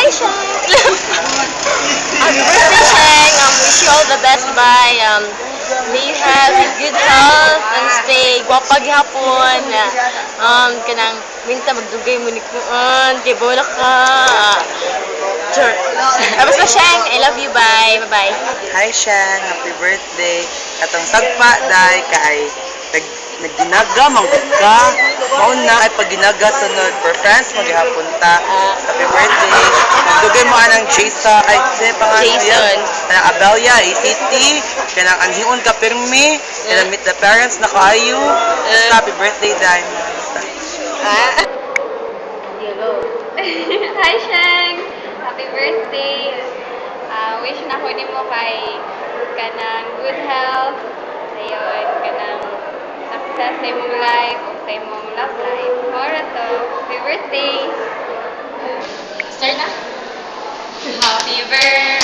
Sheng! Happy birthday, Sheng! Wish you all the best, bye. May you have a good health and stay gwapa gihapon. Kanang minta magdugay mo ni kuan, kay bola ka. Sure. Tapos na, Sheng. I love you, bye. Bye-bye. Hi Shang, happy birthday. Katong sagpa dai kay nagdinaga manggod ka. Mauna ay pagdinaga sunod for friends maghihapon ta. Happy birthday. Dugay mo anang Jason ay sino pangalan Jason. Kanang Abelia, ACT, kanang anhiun ka pirmi, kanang meet the parents na kaayo. Basta happy birthday dai. Hello. Hi, Sheng! Happy birthday! Wish na ko nimo kay kanang good health, ayun, kanang success sa imong life o sa imong love life. Mora to. Happy birthday! Start na? Happy birthday!